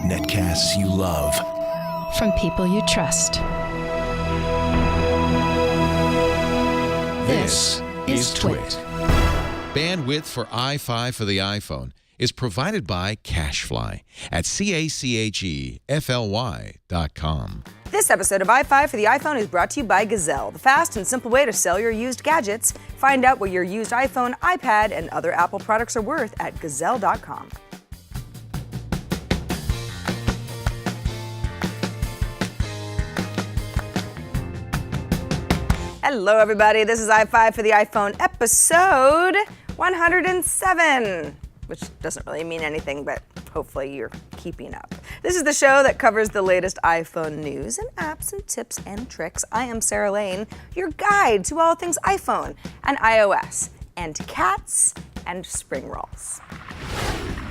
Netcasts you love. From people you trust. This is Twit. Bandwidth for iFive for the iPhone is provided by Cashfly at CACHEFLY.com. This episode of iFive for the iPhone is brought to you by Gazelle, the fast and simple way to sell your used gadgets. Find out what your used iPhone, iPad, and other Apple products are worth at Gazelle.com. Hello, everybody. This is iFive for the iPhone, episode 107, which doesn't really mean anything, but hopefully you're keeping up. This is the show that covers the latest iPhone news and apps and tips and tricks. I am Sarah Lane, your guide to all things iPhone and iOS and cats and spring rolls.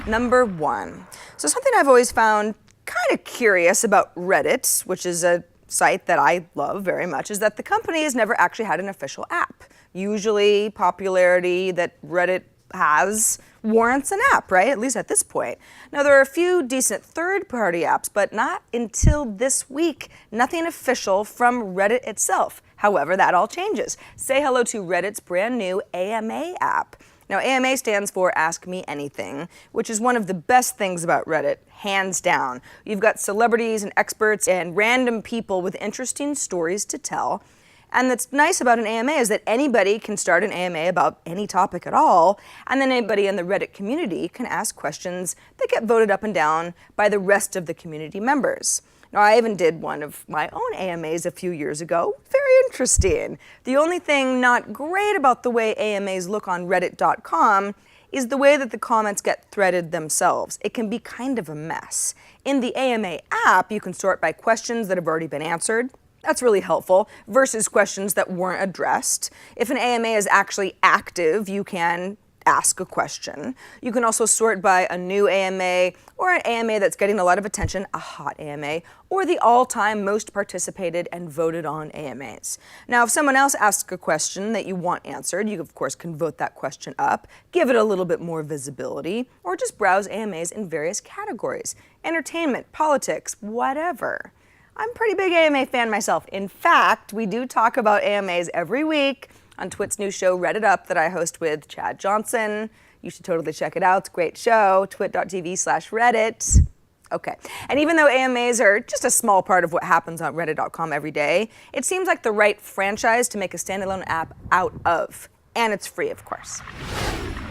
Number one. So something I've always found kind of curious about Reddit, which is a site that I love very much, is that the company has never actually had an official app. Usually popularity that Reddit has warrants an app, right? At least at this point. Now, there are a few decent third-party apps, but not until this week. Nothing official from Reddit itself. However, that all changes. Say hello to Reddit's brand new AMA app. Now, AMA stands for Ask Me Anything, which is one of the best things about Reddit, hands down. You've got celebrities and experts and random people with interesting stories to tell. And what's nice about an AMA is that anybody can start an AMA about any topic at all, and then anybody in the Reddit community can ask questions that get voted up and down by the rest of the community members. Now, I even did one of my own AMAs a few years ago. Very interesting. The only thing not great about the way AMAs look on Reddit.com is the way that the comments get threaded themselves. It can be kind of a mess. In the AMA app, you can sort by questions that have already been answered. That's really helpful, versus questions that weren't addressed. If an AMA is actually active, you can ask a question. You can also sort by a new AMA or an AMA that's getting a lot of attention, a hot AMA, or the all-time most participated and voted on AMAs. Now, if someone else asks a question that you want answered, you of course can vote that question up, give it a little bit more visibility, or just browse AMAs in various categories: entertainment, politics, whatever. I'm a pretty big AMA fan myself. In fact, we do talk about AMAs every week on Twit's new show, Reddit Up, that I host with Chad Johnson. You should totally check it out. It's a great show, twit.tv/Reddit. Okay, and even though AMAs are just a small part of what happens on Reddit.com every day, it seems like the right franchise to make a standalone app out of. And it's free, of course.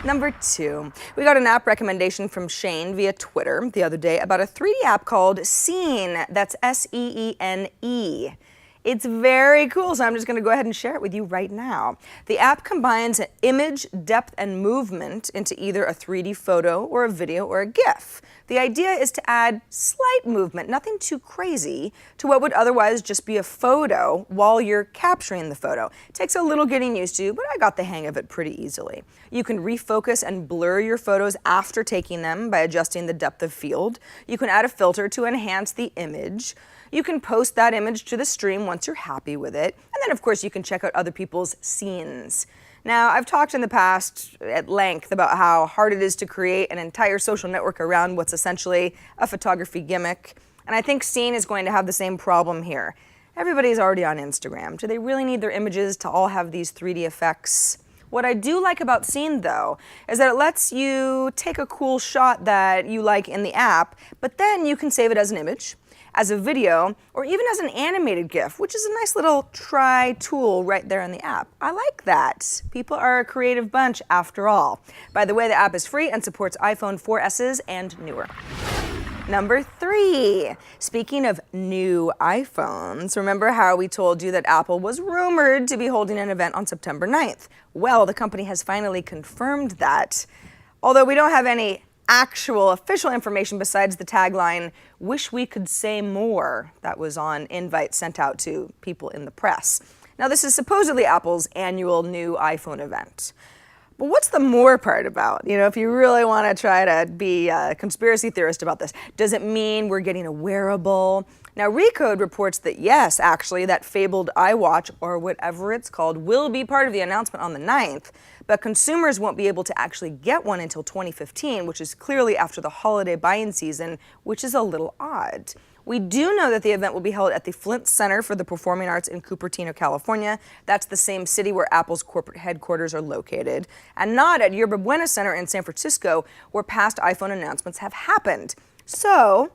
Number two, we got an app recommendation from Shane via Twitter the other day about a 3D app called Seene. That's Seene. It's very cool, so I'm just going to go ahead and share it with you right now. The app combines image, depth, and movement into either a 3D photo or a video or a GIF. The idea is to add slight movement, nothing too crazy, to what would otherwise just be a photo while you're capturing the photo. It takes a little getting used to, but I got the hang of it pretty easily. You can refocus and blur your photos after taking them by adjusting the depth of field. You can add a filter to enhance the image. You can post that image to the stream once you're happy with it. And then, of course, you can check out other people's scenes. Now, I've talked in the past at length about how hard it is to create an entire social network around what's essentially a photography gimmick. And I think Seene is going to have the same problem here. Everybody's already on Instagram. Do they really need their images to all have these 3D effects? What I do like about Seene, though, is that it lets you take a cool shot that you like in the app, but then you can save it as an image, as a video, or even as an animated GIF, which is a nice little try tool right there in the app. I like that. People are a creative bunch after all. By the way, the app is free and supports iPhone 4Ss and newer. Number three, speaking of new iPhones, remember how we told you that Apple was rumored to be holding an event on September 9th? Well, the company has finally confirmed that. Although we don't have any actual official information besides the tagline, "Wish we could say more," that was on invites sent out to people in the press. Now, this is supposedly Apple's annual new iPhone event. But what's the more part about? If you really want to try to be a conspiracy theorist about this, does it mean we're getting a wearable? Now, Recode reports that yes, actually, that fabled iWatch, or whatever it's called, will be part of the announcement on the 9th, but consumers won't be able to actually get one until 2015, which is clearly after the holiday buying season, which is a little odd. We do know that the event will be held at the Flint Center for the Performing Arts in Cupertino, California. That's the same city where Apple's corporate headquarters are located, and not at Yerba Buena Center in San Francisco, where past iPhone announcements have happened. So,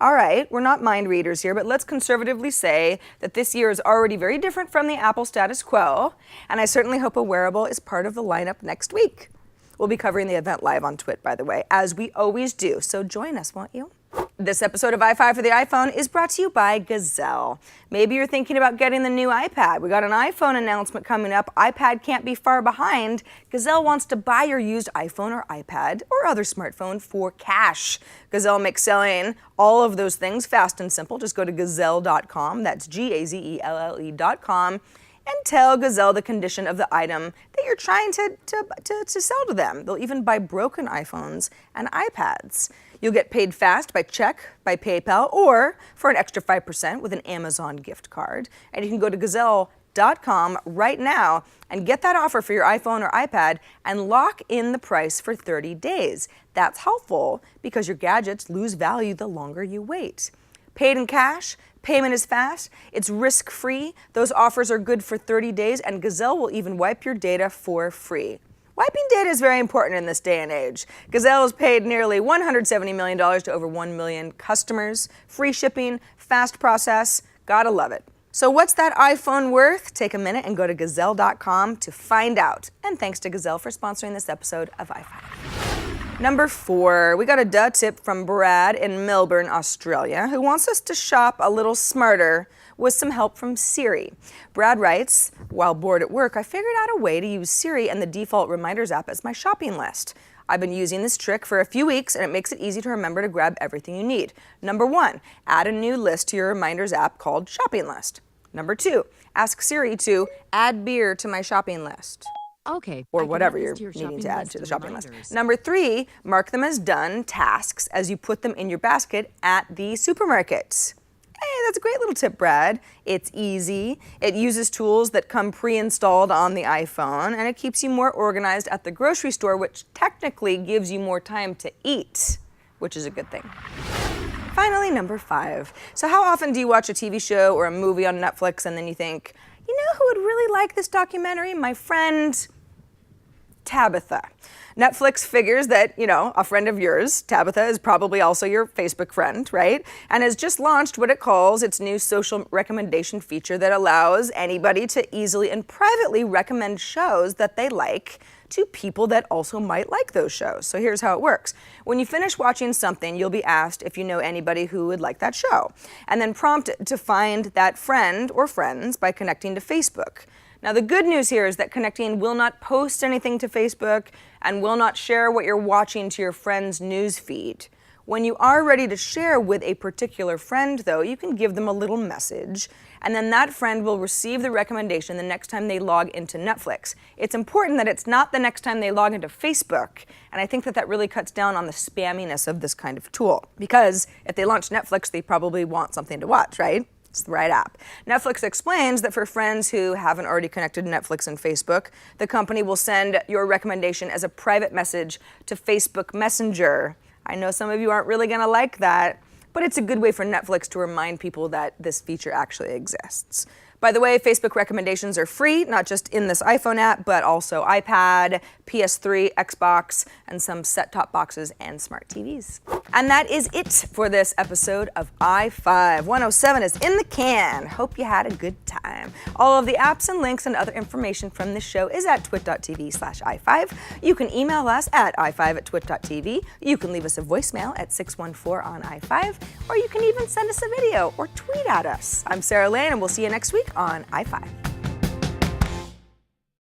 all right, we're not mind readers here, but let's conservatively say that this year is already very different from the Apple status quo, and I certainly hope a wearable is part of the lineup next week. We'll be covering the event live on Twit, by the way, as we always do, so join us, won't you? This episode of iFive for the iPhone is brought to you by Gazelle. Maybe you're thinking about getting the new iPad. We got an iPhone announcement coming up. iPad can't be far behind. Gazelle wants to buy your used iPhone or iPad or other smartphone for cash. Gazelle makes selling all of those things fast and simple. Just go to gazelle.com. That's Gazelle.com. And tell Gazelle the condition of the item that you're trying to sell to them. They'll even buy broken iPhones and iPads. You'll get paid fast by check, by PayPal, or for an extra 5% with an Amazon gift card. And you can go to Gazelle.com right now and get that offer for your iPhone or iPad and lock in the price for 30 days. That's helpful because your gadgets lose value the longer you wait. Paid in cash, payment is fast, it's risk-free, those offers are good for 30 days, and Gazelle will even wipe your data for free. Wiping data is very important in this day and age. Gazelle has paid nearly $170 million to over 1 million customers. Free shipping, fast process, gotta love it. So what's that iPhone worth? Take a minute and go to Gazelle.com to find out. And thanks to Gazelle for sponsoring this episode of iFive. Number 4, we got a duh tip from Brad in Melbourne, Australia, who wants us to shop a little smarter with some help from Siri. Brad writes, while bored at work, I figured out a way to use Siri and the default Reminders app as my shopping list. I've been using this trick for a few weeks and it makes it easy to remember to grab everything you need. Number 1, add a new list to your Reminders app called Shopping List. Number 2, ask Siri to add beer to my shopping list. Okay. Or whatever you're needing to add to the shopping list. Number 3, mark them as done tasks as you put them in your basket at the supermarket. Hey, that's a great little tip, Brad. It's easy, it uses tools that come pre-installed on the iPhone, and it keeps you more organized at the grocery store, which technically gives you more time to eat, which is a good thing. Finally, number 5. So how often do you watch a TV show or a movie on Netflix and then you think, you know who would really like this documentary? My friend Tabitha. Netflix figures that, a friend of yours, Tabitha, is probably also your Facebook friend, right? And has just launched what it calls its new social recommendation feature that allows anybody to easily and privately recommend shows that they like to people that also might like those shows. So here's how it works. When you finish watching something, you'll be asked if you know anybody who would like that show, and then prompted to find that friend or friends by connecting to Facebook. Now, the good news here is that connecting will not post anything to Facebook and will not share what you're watching to your friend's news feed. When you are ready to share with a particular friend, though, you can give them a little message, and then that friend will receive the recommendation the next time they log into Netflix. It's important that it's not the next time they log into Facebook, and I think that really cuts down on the spamminess of this kind of tool. Because if they launch Netflix, they probably want something to watch, right? It's the right app. Netflix explains that for friends who haven't already connected Netflix and Facebook, the company will send your recommendation as a private message to Facebook Messenger. I know some of you aren't really gonna like that, but it's a good way for Netflix to remind people that this feature actually exists. By the way, Facebook recommendations are free, not just in this iPhone app, but also iPad, PS3, Xbox, and some set-top boxes and smart TVs. And that is it for this episode of iFive. 107 is in the can. Hope you had a good time. All of the apps and links and other information from this show is at twit.tv/iFive. You can email us at iFive@twit.tv. You can leave us a voicemail at 614 on iFive, or you can even send us a video or tweet at us. I'm Sarah Lane, and we'll see you next week on iFive.